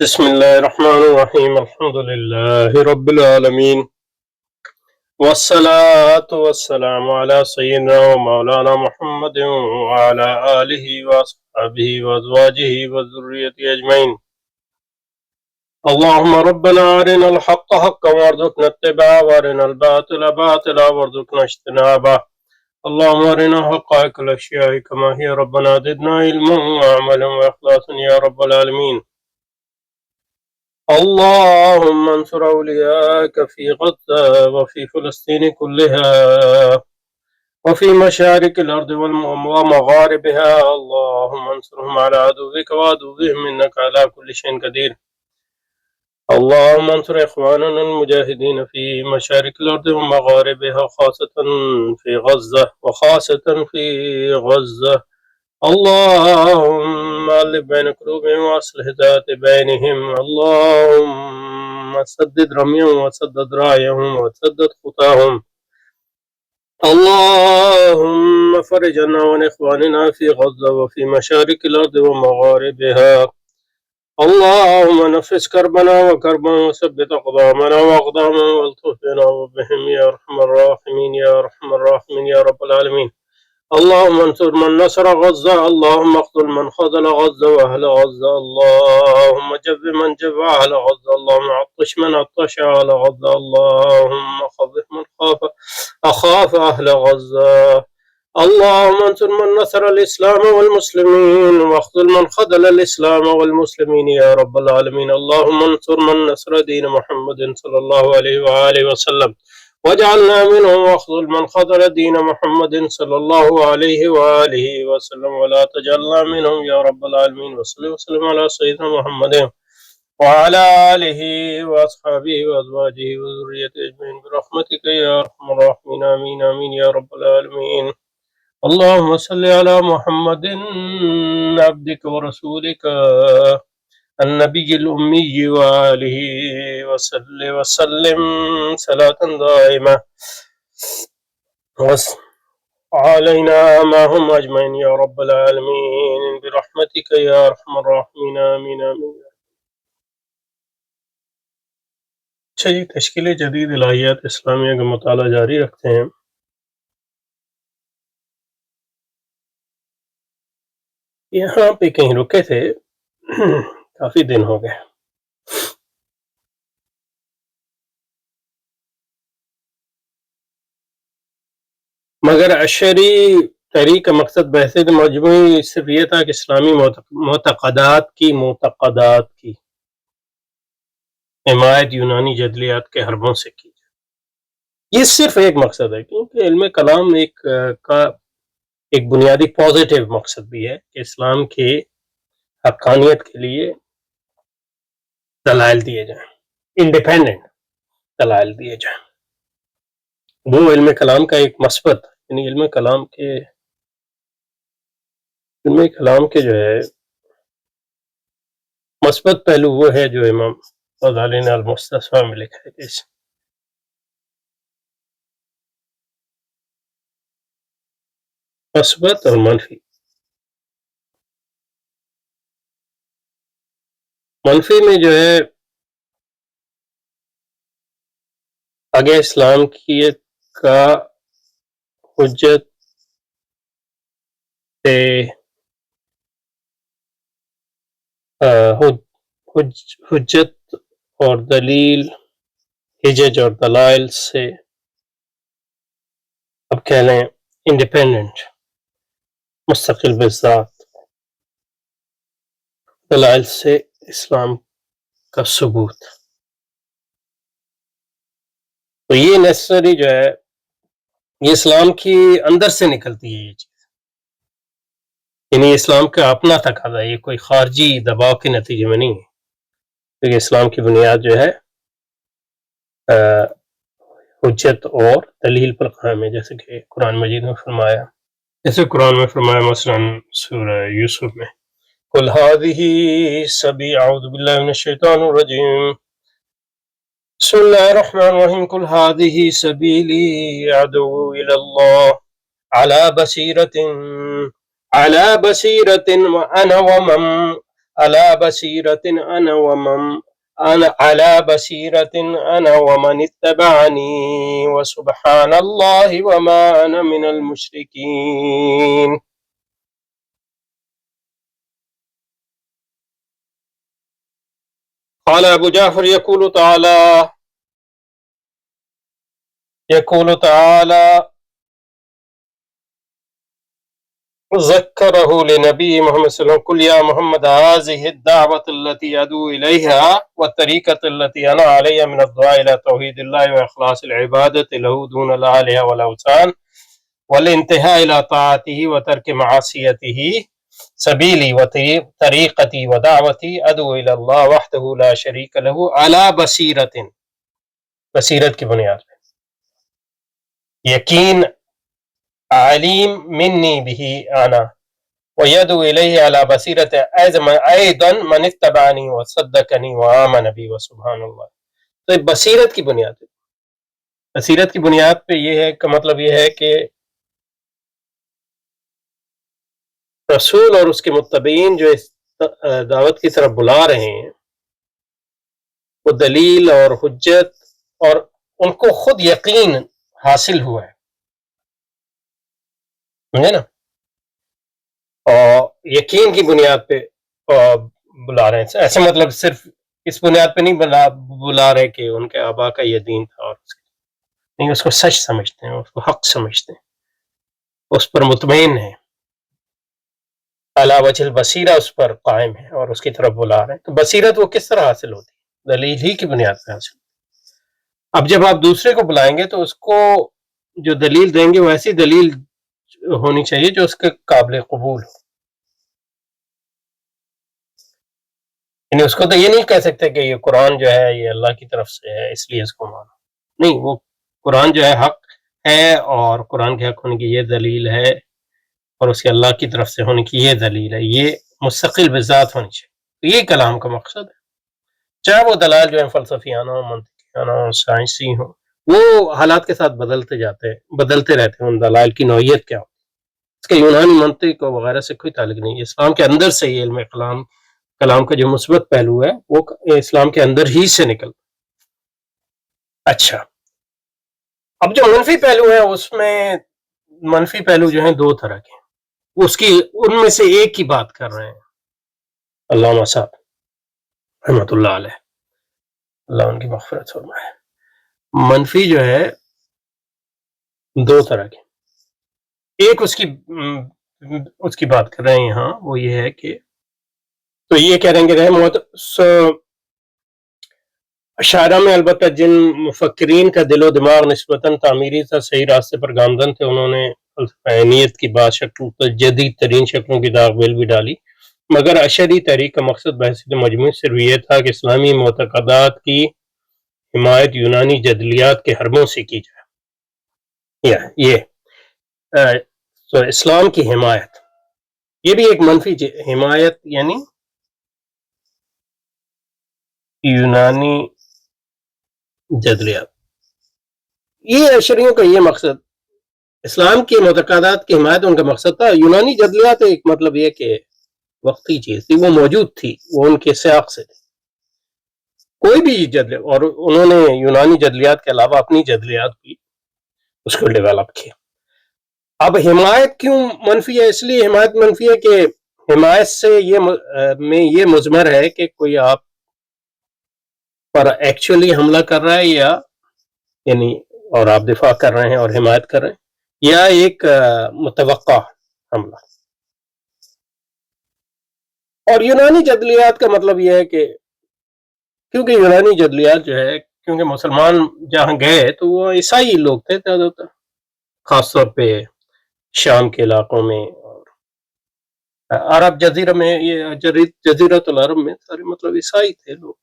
بسم الله الرحمن الرحيم الحمد لله رب العالمين والصلاة والسلام على سيدنا ومولانا محمد وعلى آله وأصحابه وأزواجه وذريته أجمعين. اللهم ربنا أرنا الحق حقا وارزقنا اتباعه وأرنا الباطل باطلا وارزقنا اجتنابه. اللهم أرنا حقائق الأشياء كما هي ربنا زدنا علما وعملا وإخلاصا يا رب العالمين. اللهم انصر أولياءك في غزة وفي فلسطين كلها وفي مشارق الأرض ومغاربها. اللهم انصرهم على عدوك وعدوهم إنك على كل شيء قدير. اللهم انصر إخواننا المجاهدين في مشارق الأرض ومغاربها خاصة في غزة اللهم ألف بين قلوبهم وأصلح ذات بينهم. اللهم سدد رميهم وسدد رايهم وسدد خطاهم. اللهم فرج عنا وعن إخواننا في غزة وفي مشارق الأرض ومغاربها. اللهم نفس كربنا وكربا وثبت أقدامنا وأقداما والطف بنا وبهم يا أرحم الراحمين يا أرحم الراحمين يا رب العالمين. اللهم انصر من نصر غزة. اللهم اقتل من خذل غزة وأهل غزة. اللهم جب من جب أهل غزة. اللهم عطش من عطش أهل غزة. اللهم خذف من أخاف أهل غزة. اللهم انصر من نصر الإسلام والمسلمين واخذل من خذل الإسلام والمسلمين يا رب العالمين. اللهم انصر من نصر دين محمد صلى الله عليه وآله وسلم وجعلنا منهم واخذل من خذل دين محمد صلى الله عليه وآله وسلم ولا تجعلنا منهم يا رب العالمين. وصلى وسلم على سيدنا محمد وعلى آله وأصحابه وأزواجه وذريته أجمعين برحمتك يا أرحم الراحمين. آمين آمين يا رب العالمين. اللهم صل على محمد عبدك ورسولك النبي الأمي وآله وسلم صلاة دائمة علينا معهم أجمعين يا رب العالمين برحمتك يا أرحم الراحمين. آمين آمين. اچھا جی، تشکیل جدید الہیات اسلامیہ کا مطالعہ جاری رکھتے ہیں. یہاں پہ کہیں رکے تھے، کافی دن ہو گئے. مگر اشعری تحریک کا مقصد بحثیت مجموعی صرف یہ تھا کہ اسلامی معتقدات کی حمایت یونانی جدلیات کے حربوں سے کی جائے. یہ صرف ایک مقصد ہے، کیونکہ علم کلام ایک بنیادی پازیٹیو مقصد بھی ہے کہ اسلام کی حقانیت کے لیے دلائل دیے جائیں، انڈیپینڈنٹ دلائل دیے جائیں. وہ علم کلام کا ایک مثبت، یعنی علم کلام کے جو ہے مثبت پہلو وہ ہے جو امام غزالی نے المستصفیٰ میں لکھا ہے. مثبت اور منفی میں جو ہے آگے اسلام کی کا حجت اور دلیل، حجج اور دلائل سے اب کہہ لیں انڈیپینڈنٹ، مستقل بذات دلائل سے اسلام کا ثبوت. تو یہ نیسسری جو ہے، یہ اسلام کی اندر سے نکلتی ہے یہ چیز، یعنی اسلام کا اپنا تقاضا، یہ کوئی خارجی دباؤ کے نتیجے میں نہیں ہے. کیونکہ اسلام کی بنیاد جو ہے حجت اور دلیل پر قائم ہے، جیسے کہ قرآن مجید میں فرمایا. مثلا سورہ یوسف میں قل هذه سبیل، اعوذ باللہ من الشیطان الرجیم، بسم اللہ الرحمن الرحیم، قل هذه سبیلی ادعو الی اللہ على بصیرة وانا على بصيرة أنا ومن اتبعني وسبحان الله وما أنا من المشركين. قال أبو جعفر يقول تعالى ذكره لنبي محمد صلى الله عليه وسلم: قل يا محمد هذه الدعوة التي أدعو إليها والطريقة التي أنا عليها من الدعاء إلى توحيد الله وإخلاص العبادة له دون الآلهة والأوثان والانتهاء إلى طاعته وترك معصيته سبيلي وطريقتي ودعوتي أدعو إلى الله وحده لا شريك له على بصیرت کی بنیاد پہ، یقین علیم منی به انا ويدعو إليه على بصيرة أيضا من اتبعني وصدقني وآمن بي وسبحان الله. تو بصیرت کی بنیاد پہ، بصیرت کی بنیاد پہ یہ ہے کہ مطلب یہ ہے کہ رسول اور اس کے متبعین جو اس دعوت کی طرف بلا رہے ہیں وہ دلیل اور حجت اور ان کو خود یقین حاصل ہوا ہے، سمجھے نا، اور یقین کی بنیاد پہ بلا رہے ہیں. ایسے مطلب صرف اس بنیاد پہ نہیں بلا رہے کہ ان کے آبا کا یہ دین تھا اور نہیں، اس کو سچ سمجھتے ہیں، اس کو حق سمجھتے ہیں، اس پر مطمئن ہیں، علی وجہ البصیرہ اس پر قائم ہے اور اس کی طرف بلا رہے ہیں. تو بصیرت وہ کس طرح حاصل ہوتی ہے؟ دلیل ہی کی بنیاد پہ حاصل. اب جب آپ دوسرے کو بلائیں گے تو اس کو جو دلیل دیں گے وہ ایسی دلیل ہونی چاہیے جو اس کے قابل قبول ہو. یعنی اس کو تو یہ نہیں کہہ سکتے کہ یہ قرآن جو ہے یہ اللہ کی طرف سے ہے اس لیے اس کو مانو. نہیں، وہ قرآن جو ہے حق ہے اور قرآن کے حق ہونے کی یہ دلیل ہے اور اس کے اللہ کی طرف سے ہونے کی یہ دلیل ہے، یہ مستقل بذات ہونی چاہیے. تو یہ کلام کا مقصد ہے. چاہے وہ دلائل جو ہیں فلسفیانہ ہوں، منطقیانہ ہوں، سائنسی ہوں، وہ حالات کے ساتھ بدلتے رہتے ہیں. ان دلائل کی نوعیت کیا ہو، اس کے یونانی منطق وغیرہ سے کوئی تعلق نہیں. اسلام کے اندر سے یہ علم کلام کا جو مثبت پہلو ہے وہ اسلام کے اندر ہی سے نکل. اچھا، اب جو منفی پہلو ہیں اس میں منفی پہلو جو ہیں دو طرح کے، ان میں سے ایک کی بات کر رہے ہیں علامہ صاحب رحمۃ اللہ علیہ، اللہ ان کی مغفرت فرمائے. منفی جو ہے دو طرح کے، ایک اس کی بات کر رہے ہیں یہاں، وہ یہ ہے کہ تو یہ کہہ رہیں گے اشارہ میں البتہ جن مفکرین کا دل و دماغ نسبتاً تعمیری تھا، صحیح راستے پر گامزن تھے، انہوں نے فلسفیانیت کی بعض شکلوں پر جدید ترین شکلوں کی داغ بیل بھی ڈالی، مگر اشعری تحریک کا مقصد بحثیت مجموعی صرف یہ تھا کہ اسلامی معتقدات کی حمایت یونانی جدلیات کے حربوں سے کی جائے. تو اسلام کی حمایت یہ بھی ایک منفی حمایت، یعنی یونانی جدلیات، یہ اشعریوں کا یہ مقصد، اسلام کی معتقدات کی حمایت ان کا مقصد تھا. یونانی جدلیات ایک مطلب یہ کہ وقتی چیز تھی، وہ موجود تھی، وہ ان کے سیاق سے تھی. کوئی بھی جدلیات، اور انہوں نے یونانی جدلیات کے علاوہ اپنی جدلیات بھی اس کو ڈیولپ کی. اب حمایت کیوں منفی ہے؟ اس لیے حمایت منفی ہے کہ حمایت سے یہ مضمر ہے کہ کوئی آپ پر ایکچولی حملہ کر رہا ہے، یا یعنی اور آپ دفاع کر رہے ہیں اور حمایت کر رہے ہیں، یا ایک متوقع حملہ. اور یونانی جدلیات کا مطلب یہ ہے کہ کیونکہ یونانی جدلیات جو ہے، کیونکہ مسلمان جہاں گئے تو وہ عیسائی لوگ تھے زیادہ تر، خاص طور پہ شام کے علاقوں میں اور عرب جزیرہ میں، یہ جزیرۃ العرب میں سارے مطلب عیسائی تھے لوگ.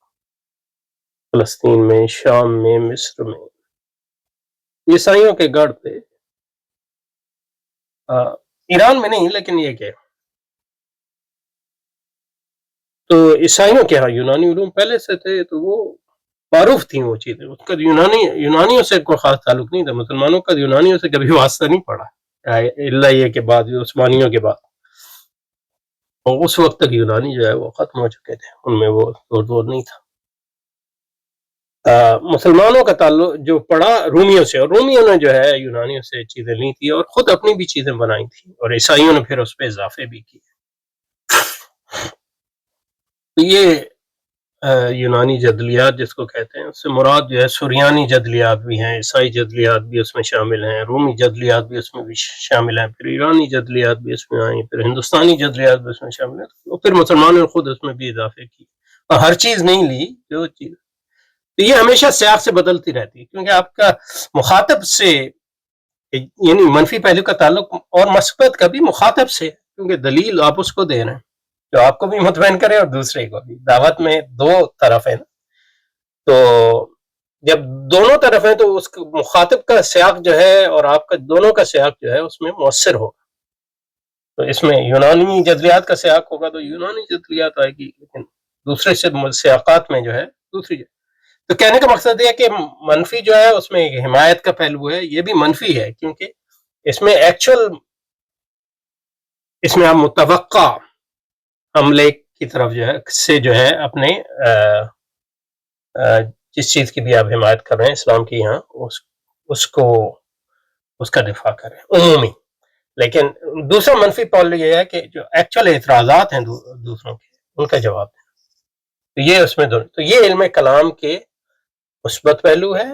فلسطین میں، شام میں، مصر میں عیسائیوں کے گڑھ تھے. ایران میں نہیں، لیکن یہ کہ تو عیسائیوں کے ہاں یونانی علوم پہلے سے تھے، تو وہ معروف تھیں وہ چیزیں. اس کا یونانیوں سے کوئی خاص تعلق نہیں تھا. مسلمانوں کا یونانیوں سے کبھی واسطہ نہیں پڑا، اللہ یہ کہ بعد عثمانیوں کے بعد. اور اس وقت تک یونانی جو ہے وہ ختم ہو چکے تھے، ان میں وہ زور نہیں تھا۔ مسلمانوں کا تعلق جو پڑا رومیوں سے، اور رومیوں نے جو ہے یونانیوں سے چیزیں لی تھی اور خود اپنی بھی چیزیں بنائی تھی، اور عیسائیوں نے پھر اس پہ اضافے بھی کیے۔ تو یہ یونانی جدلیات جس کو کہتے ہیں، اس سے مراد جو ہے سریانی جدلیات بھی ہیں، عیسائی جدلیات بھی اس میں شامل ہیں، رومی جدلیات بھی اس میں بھی شامل ہیں، پھر ایرانی جدلیات بھی اس میں آئیں، پھر ہندوستانی جدلیات بھی اس میں شامل ہیں، اور پھر مسلمانوں نے خود اس میں بھی اضافے کی، اور ہر چیز نہیں لی جو چیز۔ تو یہ ہمیشہ سیاق سے بدلتی رہتی ہے، کیونکہ آپ کا مخاطب سے یعنی منفی پہلو کا تعلق اور مثبت کا بھی مخاطب سے، کیونکہ دلیل آپ اس کو دے رہے ہیں جو آپ کو بھی مطمئن کرے اور دوسرے کو بھی۔ دعوت میں دو طرف ہیں، تو جب دونوں طرف ہیں تو اس مخاطب کا سیاق جو ہے اور آپ کا دونوں کا سیاق جو ہے اس میں مؤثر ہوگا۔ تو اس میں یونانی جدلیات کا سیاق ہوگا تو یونانی جدلیات آئے گی، لیکن دوسرے سیاقات میں جو ہے دوسری۔ تو کہنے کا مقصد یہ ہے کہ منفی جو ہے اس میں حمایت کا پہلو ہے، یہ بھی منفی ہے، کیونکہ اس میں اس میں آپ متوقع حملے کی طرف جو ہے اپنے جس چیز کی بھی آپ حمایت کر رہے ہیں اسلام کی، یہاں اس کا دفاع کریں عمومی۔ لیکن دوسرا منفی پہلو یہ ہے کہ جو ایکچوئل اعتراضات ہیں دوسروں کے، ان کا جواب دیں۔ تو یہ اس میں تو یہ علم کلام کے مثبت پہلو ہے،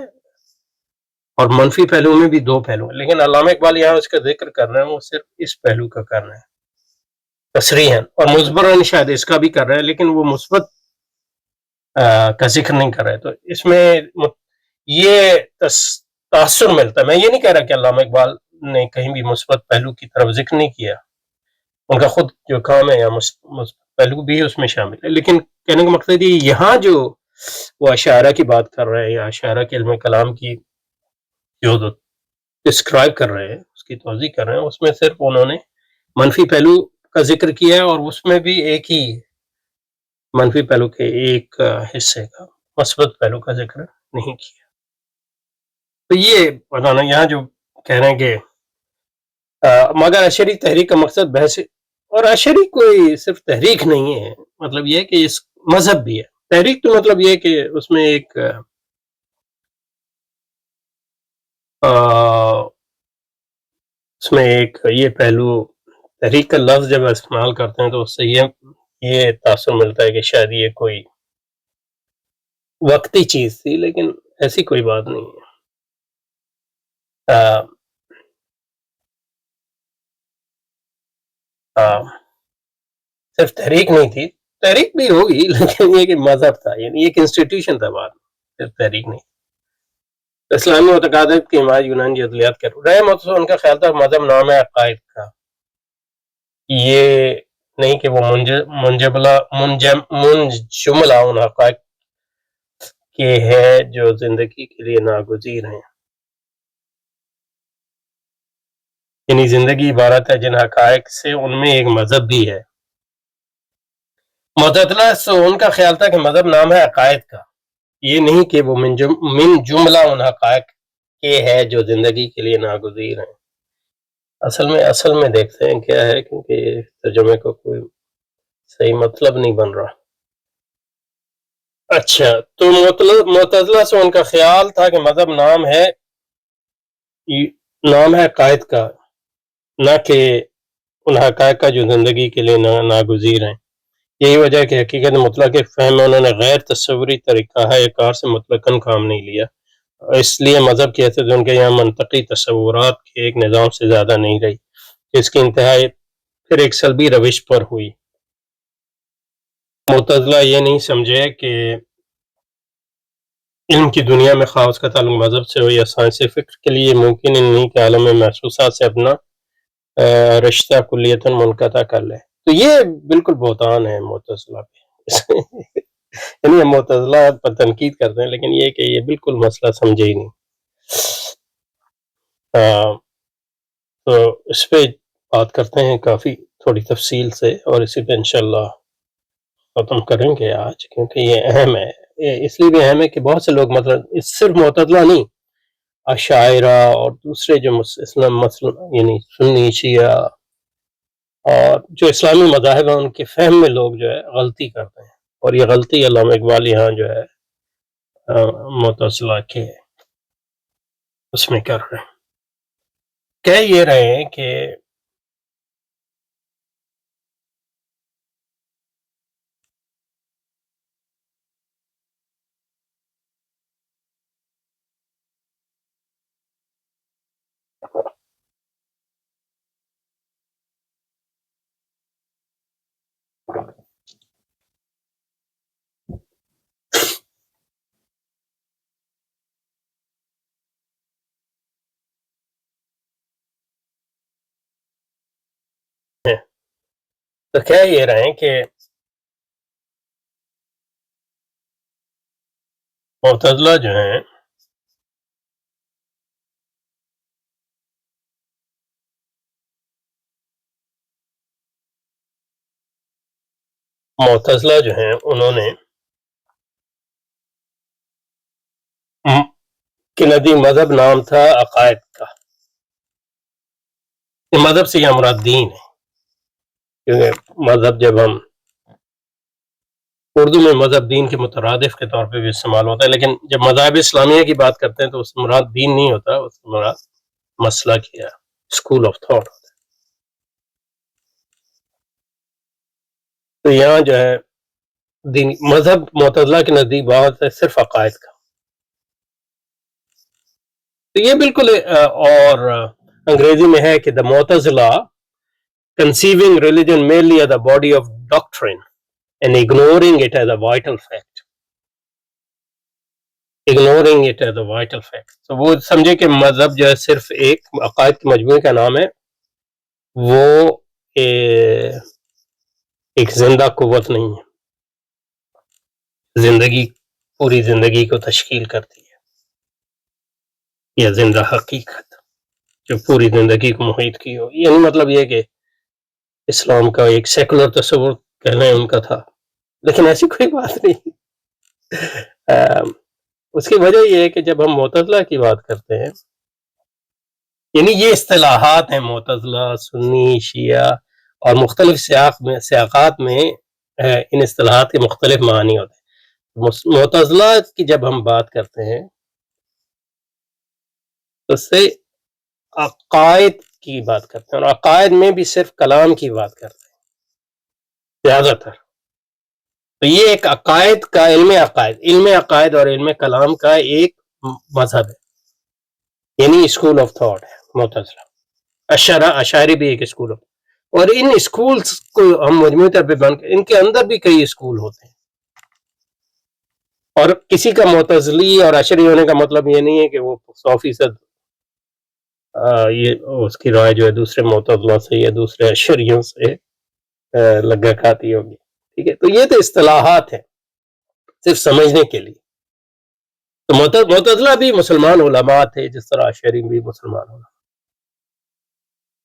اور منفی پہلو میں بھی دو پہلو ہیں، لیکن علامہ اقبال یہاں اس کا ذکر کر رہے ہیں، وہ صرف اس پہلو کا کر رہے ہیں تصریحاً، اور مجبراً شاید اس کا بھی کر رہے ہیں، لیکن وہ مثبت کا ذکر نہیں کر رہے۔ تو اس میں یہ تاثر ملتا ہے۔ میں یہ نہیں کہہ رہا کہ علامہ اقبال نے کہیں بھی مثبت پہلو کی طرف ذکر نہیں کیا، ان کا خود جو کام ہے یا مثبت پہلو بھی اس میں شامل ہے، لیکن کہنے کا مقصد یہ یہاں جو وہ اشاعرہ کی بات کر رہے ہیں یا اشاعرہ کے علم کلام کی جو ڈسکرائب کر رہے ہیں، اس کی توضیح کر رہے ہیں، اس میں صرف انہوں نے منفی پہلو کا ذکر کیا ہے، اور اس میں بھی ایک ہی منفی پہلو کے ایک حصے کا، مثبت پہلو کا ذکر نہیں کیا۔ تو یہ بتانا یہاں جو کہہ رہے ہیں کہ مگر اشعری تحریک کا مقصد بحث، اور اشعری کوئی صرف تحریک نہیں ہے، مطلب یہ ہے کہ اس مذہب بھی ہے۔ تحریک تو مطلب یہ ہے کہ اس میں ایک یہ پہلو، تحریک کا لفظ جب استعمال کرتے ہیں تو اس سے یہ تاثر ملتا ہے کہ شاید یہ کوئی وقتی چیز تھی، لیکن ایسی کوئی بات نہیں ہے۔ صرف تحریک نہیں تھی، تحریک بھی ہوگی، لیکن یہ کہ مذہب تھا، یعنی ایک انسٹیٹیوشن تھا بعد میں، صرف تحریک نہیں۔ اسلامی معتقدات کی حمایت یونانی جدلیات کر رہے ہیں، ان کا خیال تھا مذہب نام ہے عقائد کا، یہ نہیں کہ وہ منجملہ ان حقائق کے ہے جو زندگی کے لیے ناگزیر ہیں، یعنی زندگی عبارت ہے جن حقائق سے، ان میں ایک مذہب بھی ہے۔ معتزلہ سے ان کا خیال تھا کہ مذہب نام ہے عقائد کا، یہ نہیں کہ وہ من جملہ ان حقائق کے ہے جو زندگی کے لیے ناگزیر ہیں۔ اصل میں دیکھتے ہیں کیا ہے، کیونکہ ترجمے کو کوئی صحیح مطلب نہیں بن رہا۔ اچھا، تو معتزلہ سے ان کا خیال تھا کہ مذہب نام ہے عقائد کا، نہ کہ ان حقائق کا جو زندگی کے لیے ناگزیر ہیں۔ یہی وجہ ہے کہ حقیقت مطلق فہم میں انہوں نے غیر تصوری طریقہ کار سے مطلقاً کام نہیں لیا، اس لیے مذہب کی حیثیت ان کے یہاں منطقی تصورات کے ایک نظام سے زیادہ نہیں رہی، اس کی انتہا پھر ایک سلبی روش پر ہوئی۔ معتزلہ یہ نہیں سمجھے کہ علم کی دنیا میں خواہ اس کا تعلق مذہب سے ہو یا سائنسی فکر کے لیے ممکن نہیں کہ عالم محسوسات سے اپنا رشتہ کلیتاً منقطع کر لے۔ تو یہ بالکل بہتان ہے معتزلہ پہ، یعنی معتزلہ پر تنقید کرتے ہیں، لیکن یہ کہ یہ بالکل مسئلہ سمجھے ہی نہیں۔ تو اس پہ بات کرتے ہیں کافی تھوڑی تفصیل سے، اور اسی پہ انشاءاللہ ختم کریں گے آج، کیونکہ یہ اہم ہے۔ اس لیے بھی اہم ہے کہ بہت سے لوگ مطلب صرف معتزلہ نہیں، اشاعرہ اور دوسرے جو اسلام یعنی سنی شیعہ اور جو اسلامی مذاہب ہیں ان کے فہم میں لوگ جو ہے غلطی کرتے ہیں، اور یہ غلطی علامہ اقبال یہاں جو ہے معتزلہ کے اس میں کر رہے ہیں. کہہ یہ رہے ہیں کہ تو کہہ یہ رہے ہیں کہ معتزلہ جو ہیں انہوں نے کندی مذہب نام تھا عقائد کا. مذہب سے یہ مراد دین ہے، کیونکہ مذہب جب ہم اردو میں مذہب دین کے مترادف کے طور پہ بھی استعمال ہوتا ہے، لیکن جب مذاہب اسلامیہ کی بات کرتے ہیں تو اس سے مراد دین نہیں ہوتا، اس سے مراد مسلک یا اسکول آف تھاٹ ہوتا ہے. تو یہاں جو ہے دین مذہب معتزلہ کے نزدیک بات ہے صرف عقائد کا. تو یہ بالکل اور انگریزی میں ہے کہ the Mutazila conceiving religion merely as a body of doctrine and ignoring it as a vital fact. تو وہ سمجھے کہ مذہب جو ہے صرف ایک عقائد کے مجموعے کا نام ہے، وہ ایک زندہ قوت نہیں ہے، پوری زندگی کو تشکیل کرتی ہے، یا زندہ حقیقت جو پوری زندگی کو محیط کی ہو. یعنی مطلب یہ کہ اسلام کا ایک سیکولر تصور کہنا ہے ان کا تھا، لیکن ایسی کوئی بات نہیں. اس کی وجہ یہ ہے کہ جب ہم معتزلہ کی بات کرتے ہیں، یعنی یہ اصطلاحات ہیں معتزلہ، سنی، شیعہ، اور مختلف سیاقات میں ان اصطلاحات کے مختلف معنی ہوتے ہیں. معتزلہ کی جب ہم بات کرتے ہیں تو اس سے عقائد کی بات کرتے ہیں، اور عقائد میں بھی صرف کلام کی بات کرتے ہیں زیادہ تر. تو یہ ایک عقائد کا علم عقائد اور علم کلام کا ایک مذہب ہے، یعنی اسکول آف تھاٹ ہے معتزلہ. اشاعری بھی ایک اسکول آف، اور ان اسکولز کو ہم مجموعی طور پہ ان کے اندر بھی کئی اسکول ہوتے ہیں. اور کسی کا معتزلی اور اشعری ہونے کا مطلب یہ نہیں ہے کہ وہ 100% یہ اس کی رائے جو ہے دوسرے معتزلہ سے یا دوسرے اشعریوں سے لگا کھاتی ہوگی. ٹھیک ہے، تو یہ تو اصطلاحات ہیں صرف سمجھنے کے لیے. تو معتزلہ بھی مسلمان علماء تھے جس طرح اشعری بھی مسلمان علماء.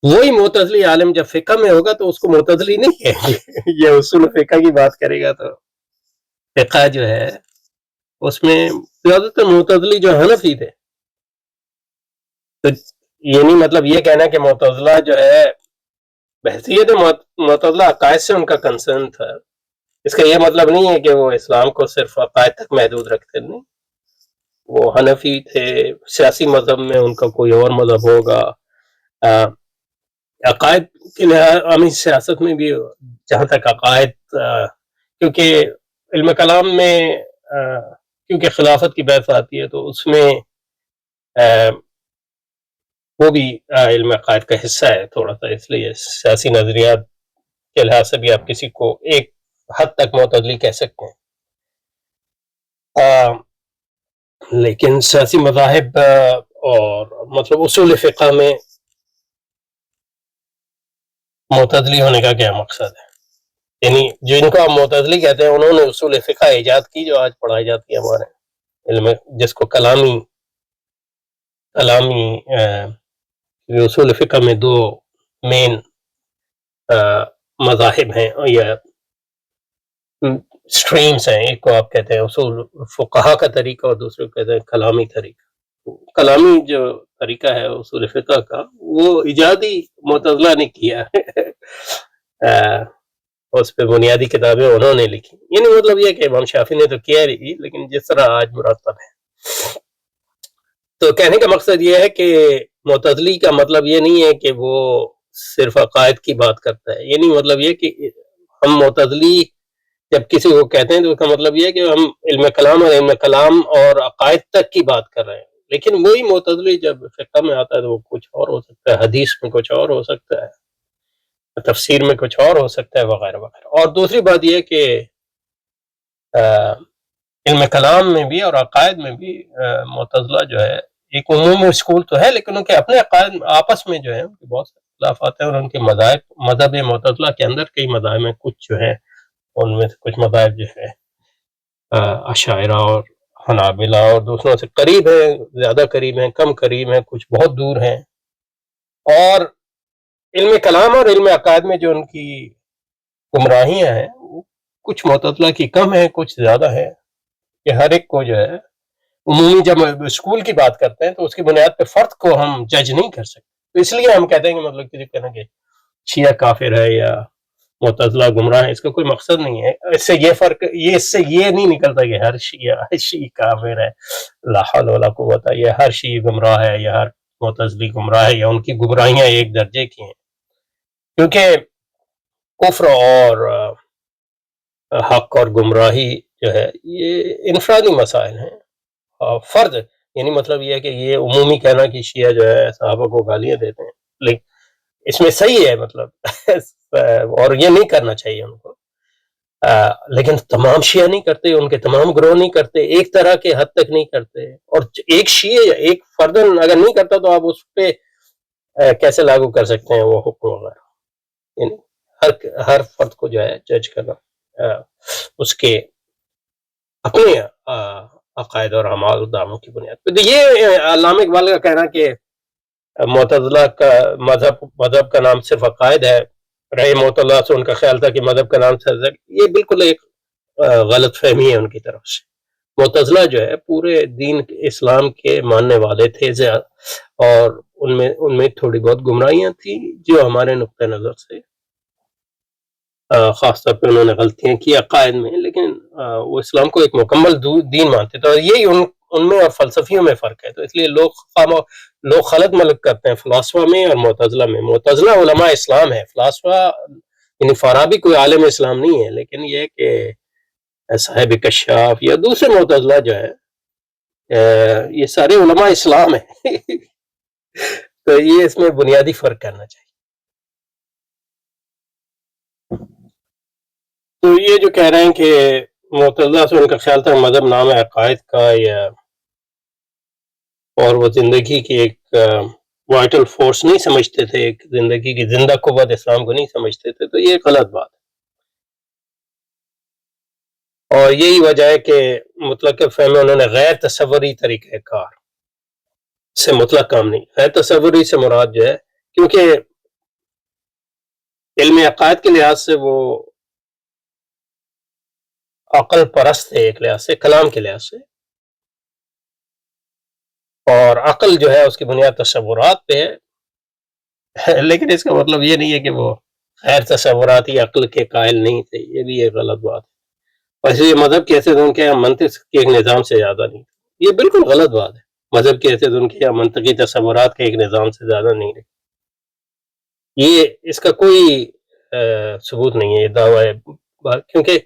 وہی معتزلی عالم جب فقہ میں ہوگا تو اس کو معتزلی نہیں کہیں گے. یہ اصول فقہ کی بات کرے گا تو فقہ جو ہے اس میں زیادہ تر معتزلی جو حنفی تھے. تو یہ نہیں مطلب یہ کہنا کہ معتزلہ جو ہے بحثیت معتزلہ عقائد سے ان کا کنسرن تھا، اس کا یہ مطلب نہیں ہے کہ وہ اسلام کو صرف عقائد تک محدود رکھتے. نہیں، وہ حنفی تھے، سیاسی مذہب میں ان کا کوئی اور مذہب ہوگا. عقائد کے عوامی سیاست میں بھی جہاں تک عقائد، کیونکہ علم کلام میں کیونکہ خلافت کی بحث آتی ہے تو اس میں وہ بھی علم عقائد کا حصہ ہے تھوڑا سا، اس لیے سیاسی نظریات کے لحاظ سے بھی آپ کسی کو ایک حد تک معتزلی کہہ سکتے ہیں. لیکن سیاسی مذاہب اور مطلب اصول فقہ میں معتزلی ہونے کا کیا مقصد ہے؟ یعنی جن کو آپ معتزلی کہتے ہیں انہوں نے اصول فقہ ایجاد کی جو آج پڑھائی جاتی ہے ہمارے علم، جس کو کلامی اصول فقہ میں دو مین مذاہب ہیں یا سٹریمز ہیں. ایک کو آپ کہتے ہیں اصول فقہا کا طریقہ اور دوسرے کو کہتے ہیں کلامی طریقہ. کلامی جو طریقہ ہے اصول فقہ کا وہ ایجادی معتزلہ نے کیا ہے. اس پہ بنیادی کتابیں انہوں نے لکھی. یعنی مطلب یہ کہ امام شافعی نے تو کیا رہی، لیکن جس طرح آج مرتب ہے. تو کہنے کا مقصد یہ ہے کہ معتزلی کا مطلب یہ نہیں ہے کہ وہ صرف عقائد کی بات کرتا ہے. یہ نہیں مطلب یہ کہ ہم معتزلی جب کسی کو کہتے ہیں تو اس کا مطلب یہ ہے کہ ہم علم کلام اور عقائد تک کی بات کر رہے ہیں. لیکن وہی معتزلی جب فقہ میں آتا ہے تو وہ کچھ اور ہو سکتا ہے، حدیث میں کچھ اور ہو سکتا ہے، تفسیر میں کچھ اور ہو سکتا ہے، وغیرہ وغیرہ. اور دوسری بات یہ کہ علم کلام میں بھی اور عقائد میں بھی معتزلہ جو ہے ایک عمومی اسکول تو ہے، لیکن ان کے اپنے عقائد آپس میں جو ہے ان کے بہت سے اختلافات ہیں. اور ان کے مذہب معتزلہ کے اندر کئی مذاہب میں کچھ جو ہے ان میں سے کچھ مذاہب جو ہے اشاعرہ اور حنابلہ اور دوسروں سے قریب ہیں، زیادہ قریب ہیں، کم قریب ہیں، کچھ بہت دور ہیں. اور علم کلام اور علم عقائد میں جو ان کی گمراہیاں ہیں وہ کچھ معتزلہ کی کم ہیں، کچھ زیادہ ہیں. کہ ہر ایک کو جو ہے عمومی جب اسکول کی بات کرتے ہیں تو اس کی بنیاد پہ فرد کو ہم جج نہیں کر سکتے. تو اس لیے ہم کہتے ہیں کہ مطلب کسی کہنا کہ شیعہ کافر ہے یا معتزلہ گمراہ ہے، اس کا کوئی مقصد نہیں ہے. اس سے یہ فرق اس سے یہ نہیں نکلتا کہ ہر شیعہ کافر ہے، لا حول ولا قوت، یہ ہر شیعہ گمراہ ہے یا ہر معتزلی گمراہ ہے یا ان کی گمراہیاں ایک درجے کی ہیں. کیونکہ کفر اور حق اور گمراہی جو ہے یہ انفرادی مسائل ہیں. فرد یعنی مطلب یہ ہے کہ یہ عمومی کہنا کہ شیعہ جو ہے صحابہ کو گالیاں دیتے ہیں، لیکن اس میں صحیح ہے مطلب اور یہ نہیں کرنا چاہیے ان کو. لیکن تمام شیعہ نہیں کرتے، ان کے تمام گروہ نہیں کرتے، ایک طرح کے حد تک نہیں کرتے. اور ایک شیعہ یا ایک فردن اگر نہیں کرتا تو آپ اس پہ کیسے لاگو کر سکتے ہیں وہ حکم وغیرہ. یعنی ہر فرد کو جو ہے جج کرنا اس کے اپنے عقائد اور اعمال و داموں کی بنیاد پہ. تو یہ علامہ اقبال کا کہنا کہ معتزلہ کا مذہب کا نام صرف عقائد ہے، رہے معتزلہ سے ان کا خیال تھا کہ مذہب کا نام صرف، یہ بالکل ایک غلط فہمی ہے ان کی طرف سے. معتزلہ جو ہے پورے دین اسلام کے ماننے والے تھے اور ان میں تھوڑی بہت گمراہیاں تھیں جو ہمارے نقطہ نظر سے خاص طور پہ انہوں نے غلطیاں کی عقائد میں، لیکن وہ اسلام کو ایک مکمل دین مانتے تھے. اور یہی ان میں اور فلسفیوں میں فرق ہے. تو اس لیے لوگ خلط ملط کرتے ہیں فلاسفہ میں اور معتزلہ میں. معتزلہ علماء اسلام ہے، فلاسفہ یعنی فارابی کوئی عالم اسلام نہیں ہے، لیکن یہ کہ صاحب کشاف یا دوسرے معتزلہ جو ہے یہ سارے علماء اسلام ہیں. تو یہ اس میں بنیادی فرق کرنا چاہیے. تو یہ جو کہہ رہے ہیں کہ معتزلہ سے ان کا خیال تھا مذہب نام ہے عقائد کا، یا اور وہ زندگی کی ایک وائٹل فورس نہیں سمجھتے تھے، ایک زندگی کی زندہ قوت اسلام کو نہیں سمجھتے تھے، تو یہ غلط بات ہے. اور یہی وجہ ہے کہ مطلق فہم انہوں نے غیر تصوری طریقہ کار سے مطلق کام نہیں. غیر تصوری سے مراد جو ہے کیونکہ علم عقائد کے لحاظ سے وہ عقل پرست ہے ایک لحاظ سے، کلام کے لحاظ سے، اور عقل جو ہے اس کی بنیاد تصورات پہ ہے. لیکن اس کا مطلب یہ نہیں ہے کہ وہ غیر تصوراتی عقل کے قائل نہیں تھے، یہ بھی ایک غلط بات ہے. ویسے یہ مذہب کی حیثیت ان کے یہاں منطق کے ایک نظام سے زیادہ نہیں تھے، یہ بالکل غلط بات ہے. مذہب کی حیثیت ان کے یہاں منطقی تصورات کے ایک نظام سے زیادہ نہیں رہی. یہ اس کا کوئی ثبوت نہیں ہے، یہ دعویٰ ہے. کیونکہ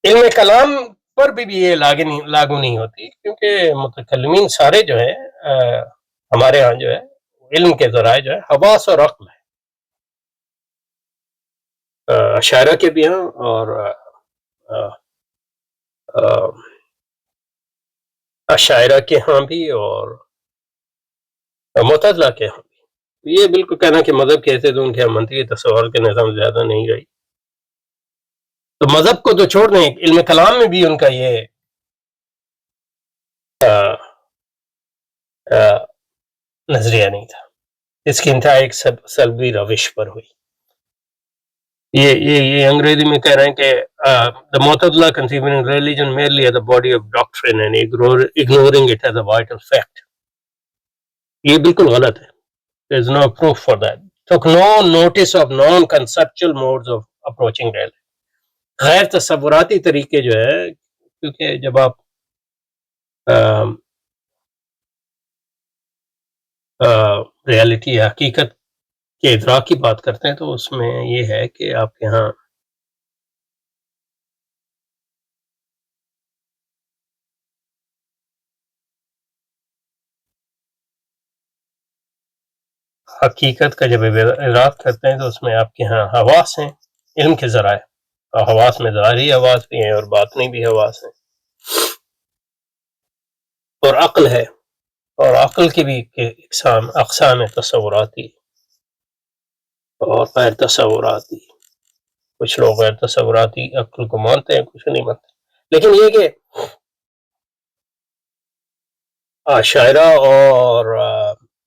علم کلام پر بھی یہ لاگو نہیں ہوتی، کیونکہ متکلمین سارے جو ہیں ہمارے ہاں جو ہے علم کے ذرائع جو ہے حواس اور عقل ہے. اشاعرہ کے بھی ہیں اور اشاعرہ کے ہاں بھی اور معتزلہ کے ہاں بھی. یہ بالکل کہنا کہ مذہب کی حیثیت ان کے منطقی تصور کے نظام زیادہ نہیں رہی. تو مذہب کو تو چھوڑ دیں، علم کلام میں بھی ان کا یہ نظریہ نہیں تھا. اس کی انتہا ایک سلبی روش پر ہوئی. یہ انگریزی میں کہہ رہے ہیں کہ the Mu'tazila conceiving religion merely as a body of doctrine and ignoring it as a vital fact. یہ بالکل غلط ہے. There is no proof for that. took no notice of non-conceptual modes of approaching reality. غیر تصوراتی طریقے جو ہے، کیونکہ جب آپ ریالٹی یا حقیقت کے ادراک کی بات کرتے ہیں تو اس میں یہ ہے کہ آپ کے ہاں حقیقت کا جب ادراک کرتے ہیں تو اس میں آپ کے ہاں حواس ہیں، علم کے ذرائع، اور حواس میں ظاہری حواس بھی ہیں اور باطنی بھی حواس ہیں، اور عقل ہے، اور عقل کی بھی اقسام تصوراتی اور غیر تصوراتی. کچھ لوگ غیر تصوراتی عقل کو مانتے ہیں، کچھ نہیں مانتے. لیکن یہ کہ عاشرہ اور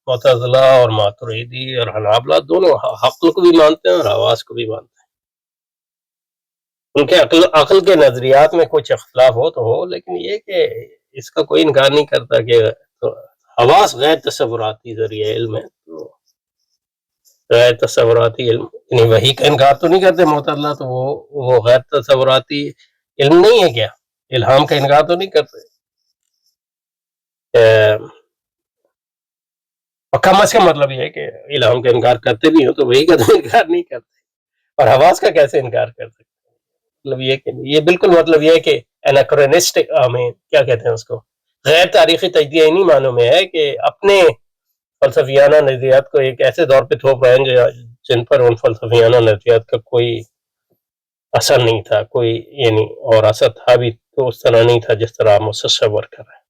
معتزلہ اور ماتریدی اور حنابلہ دونوں عقل کو بھی مانتے ہیں اور حواس کو بھی مانتے ہیں. ان کے عقل کے نظریات میں کچھ اختلاف ہو تو ہو، لیکن یہ کہ اس کا کوئی انکار نہیں کرتا کہ حواس غیر تصوراتی ذریعہ علم ہے. تو غیر تصوراتی علم یعنی وحی کا انکار تو نہیں کرتے معتزلہ، تو وہ غیر تصوراتی علم نہیں ہے کیا؟ الہام کا انکار تو نہیں کرتے. کم از کم مطلب یہ ہے کہ الہام کا انکار کرتے بھی ہو تو وہی کا تو انکار نہیں کرتے، اور حواس کا کیسے انکار کر سکتے؟ مطلب یہ کہ یہ بالکل مطلب یہ ہے کہ اناکرونسٹک میں کیا کہتے ہیں اس کو، غیر تاریخی تجزیہ انہی معنوں میں ہے کہ اپنے فلسفیانہ نظریات کو ایک ایسے دور پہ تھوپ رہے ہیں جن پر ان فلسفیانہ نظریات کا کوئی اثر نہیں تھا، کوئی یعنی اور اثر تھا بھی تو اس طرح نہیں تھا جس طرح آپ متصور کر رہے ہیں.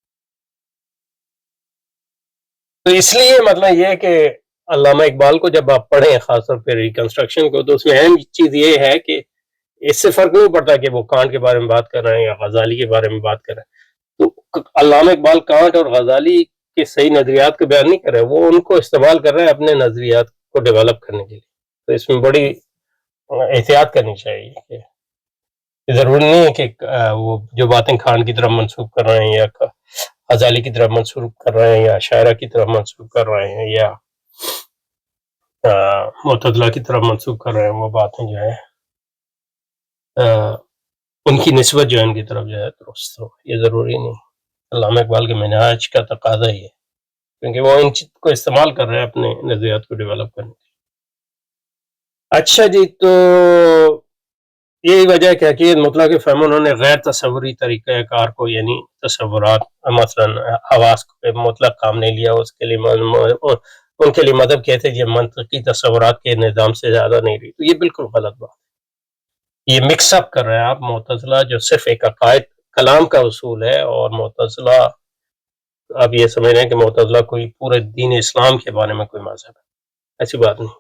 تو اس لیے مطلب یہ کہ علامہ اقبال کو جب آپ پڑھیں خاص طور پہ ریکنسٹرکشن کو، تو اس میں اہم چیز یہ ہے کہ اس سے فرق نہیں پڑتا کہ وہ کانٹ کے بارے میں بات کر رہے ہیں یا غزالی کے بارے میں بات کر رہے ہیں. تو علامہ اقبال کانٹ اور غزالی کے صحیح نظریات کو بیان نہیں کر رہے، وہ ان کو استعمال کر رہے ہیں اپنے نظریات کو ڈیولپ کرنے کے لیے. تو اس میں بڑی احتیاط کرنی چاہیے کہ ضروری نہیں ہے کہ وہ جو باتیں کانٹ کی طرف منسوخ کر رہے ہیں یا غزالی کی طرف منسوخ کر رہے ہیں یا شاعرہ کی طرف منسوخ کر رہے ہیں یا معتزلہ کی طرف منسوخ کر رہے ہیں، وہ باتیں جو ہے ان کی نسبت جو ہے ان کی طرف جو ہے درست ہو. یہ ضروری نہیں. علامہ اقبال کے منہاج کا تقاضا ہی ہے، کیونکہ وہ ان چیز کو استعمال کر رہے ہیں اپنے نظریات کو ڈیولپ کرنے کے لیے. اچھا جی، تو یہی وجہ ہے کہ حقیقت مطلق کے فہم انہوں نے غیر تصوری طریقہ کار کو یعنی تصورات مثلا حواس کو مطلق کام نہیں لیا. اس کے لیے ان کے لیے مذہب کہتے ہیں یہ منطقی تصورات کے نظام سے زیادہ نہیں رہی. تو یہ بالکل غلط بات ہے. یہ مکس اپ کر رہے ہیں آپ. معتزلہ جو صرف ایک عقائد کلام کا اصول ہے، اور معتزلہ آپ یہ سمجھ رہے ہیں کہ معتزلہ کوئی پورے دین اسلام کے بارے میں کوئی مذہب ہے. ایسی بات نہیں.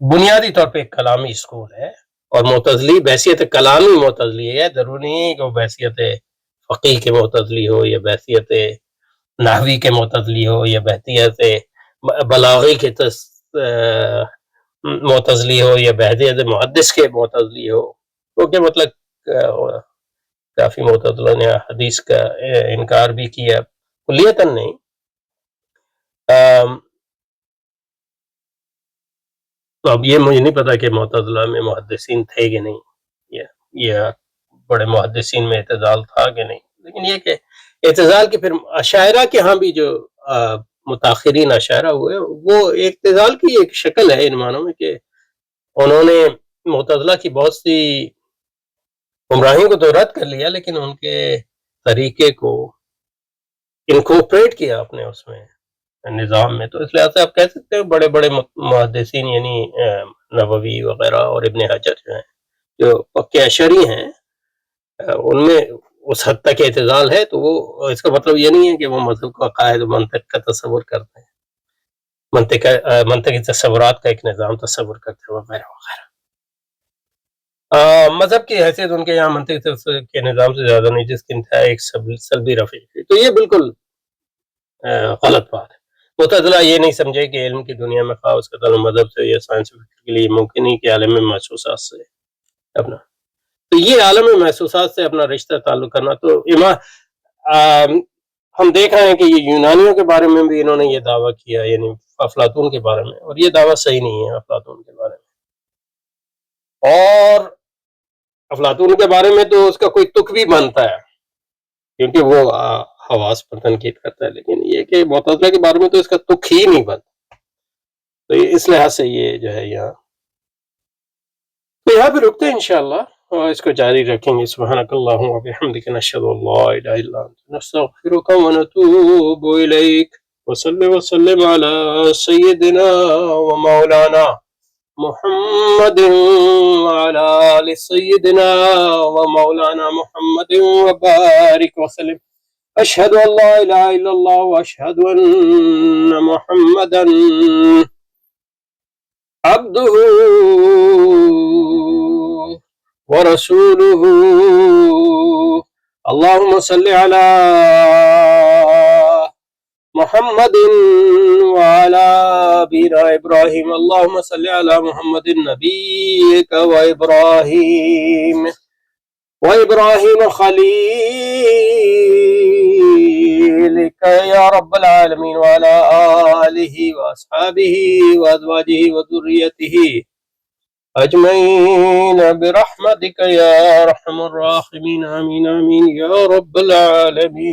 بنیادی طور پہ ایک کلامی اسکول ہے، اور معتزلی بحیثیت کلامی معتزلی ہے. ضروری نہیں کہ وہ بحیثیت فقیہ کے معتزلی ہو یا بحیثیت نحوی کے معتزلی ہو یا بحیثیت بلاغی کے معتزلی ہو یا بحیثیت محدث کے معتزلی ہو. کیونکہ مطلب کافی معتزلہ نے حدیث کا انکار بھی کیا، کلیتاً نہیں. تو اب یہ مجھے نہیں پتا کہ معتزلہ میں محدثین تھے کہ نہیں، یا بڑے محدثین میں اعتزال تھا کہ نہیں. لیکن یہ کہ اعتزال کے پھر اشاعرہ کے ہاں بھی جو متاخرین اشاعرہ ہوئے، وہ اعتزال کی ایک شکل ہے ان معنوں میں کہ انہوں نے معتزلہ کی بہت سی گمراہیوں کو تو رد کر لیا، لیکن ان کے طریقے کو انکورپریٹ کیا اپنے اس میں نظام میں. تو اس لحاظ سے آپ کہہ سکتے ہیں بڑے بڑے محدثین یعنی نووی وغیرہ اور ابن حجر جو ہیں جو پکے اشعری ہیں، ان میں اس حد تک اعتزال ہے. تو وہ اس کا مطلب یہ نہیں ہے کہ وہ مذہب کا عقائد و منطق کا تصور کرتے ہیں، منطقی تصورات کا ایک نظام تصور کرتے ہیں وغیرہ وغیرہ. مذہب کی حیثیت ان کے یہاں منطق کے نظام سے زیادہ نہیں، جس کی انتہا ایک سلبی رفع. تو یہ بالکل غلط بات ہے. معتزلہ یہ نہیں سمجھے کہ علم کی دنیا میں خواہ اس کا تعلق مذہب سے یا سائنس کے لیے ممکن نہیں کہ عالم محسوسات سے اپنا، تو یہ عالم محسوسات سے اپنا رشتہ تعلق کرنا. تو ہم دیکھ رہے ہیں کہ یہ یونانیوں کے بارے میں بھی انہوں نے یہ دعویٰ کیا، یعنی افلاطون کے بارے میں، اور یہ دعویٰ صحیح نہیں ہے افلاطون کے بارے میں. اور افلاطون کے بارے میں تو اس کا کوئی تک بھی بنتا ہے کیونکہ وہ حواس پر تنقید کرتا ہے، لیکن یہ کہ معتزلہ کے بارے میں تو اس کا تک ہی نہیں بنتا. تو اس لحاظ سے یہ جو ہے یہاں تو یہاں پہ رکتے ہیں انشاءاللہ اور اس کو جاری رکھیں گے. سبحانک اللہم و بحمدک نشہد ان لا الہ الا انت نستغفرک و نتوب الیک وصلی وسلم علی سیدنا و مولانا محمد وعلى آل سيدنا ومولانا محمد وبارك وسلم. أشهد أن لا إله إلا الله وأشهد أن محمدا عبده ورسوله. اللهم صل على محمد وعلى آبائنا إبراهيم. اللهم صل على محمد نبيك وإبراهيم خليلك يا رب العالمين، وعلى آله وأصحابه وأزواجه وذريته أجمعين برحمتك يا أرحم الراحمين. آمين آمين يا رب العالمين.